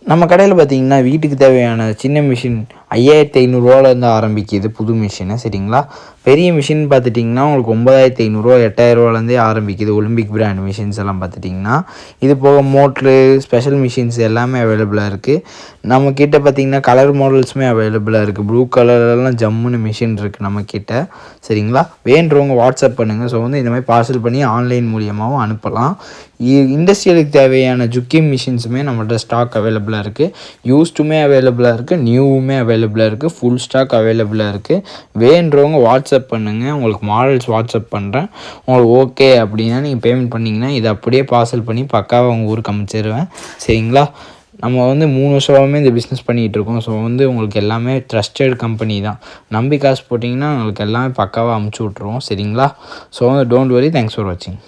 நம்ம கடையில் பார்த்திங்கன்னா வீட்டுக்கு தேவையான சின்ன மிஷின் 5500 ஆரம்பிக்குது புது மிஷினு. சரிங்களா? பெரிய மிஷின் பார்த்துட்டிங்கன்னா உங்களுக்கு 9500 8000 ஆரம்பிக்குது. ஒலிம்பிக் பிராண்ட் மிஷின்ஸ் எல்லாம் பார்த்துட்டிங்கன்னா. இது போக மோட்ரு, ஸ்பெஷல் மிஷின்ஸ் எல்லாமே அவைலபிளாக இருக்குது. நம்மக்கிட்ட பார்த்திங்கன்னா கலர் மாடல்ஸுமே அவைலபிளாக இருக்குது. ப்ளூ கலர்லாம் ஜம்முன்னு மிஷின் இருக்குது நம்மக்கிட்ட. சரிங்களா? வேண்டுறவங்க வாட்ஸ்அப் பண்ணுங்கள். ஸோ இந்த மாதிரி பார்சல் பண்ணி ஆன்லைன் மூலியமாகவும் அனுப்பலாம். இண்டஸ்ட்ரியலுக்கு தேவையான ஜுக்கிங் மிஷின்ஸுமே நம்மள்ட்ட ஸ்டாக் அவைலபிளாக இருக்குது. யூஸ்டுமே அவைலபிளாக இருக்குது, நியூவுமே அவைலபிளாக இருக்குது, ஃபுல் ஸ்டாக் அவைலபிளாக இருக்குது. வேண்டுறவங்க வாட்ஸ்அப் பண்ணுங்கள். உங்களுக்கு மாடல்ஸ் வாட்ஸ்அப் பண்ணுறேன். உங்களுக்கு ஓகே அப்படின்னா நீங்கள் பேமெண்ட் பண்ணிங்கன்னா இதை அப்படியே பார்சல் பண்ணி பக்காவாக உங்கள் ஊருக்கு அமைச்சிருவேன். சரிங்களா? நம்ம 3 வருஷமாகவே இந்த பிஸ்னஸ் பண்ணிகிட்ருக்கோம். ஸோ உங்களுக்கு எல்லாமே ட்ரஸ்டட் கம்பெனி தான். நம்பி காசு போட்டிங்கன்னா உங்களுக்கு எல்லாமே பக்காவாக அமுச்சு விட்ருவோம். சரிங்களா? So don't worry. Thanks for வாட்சிங்.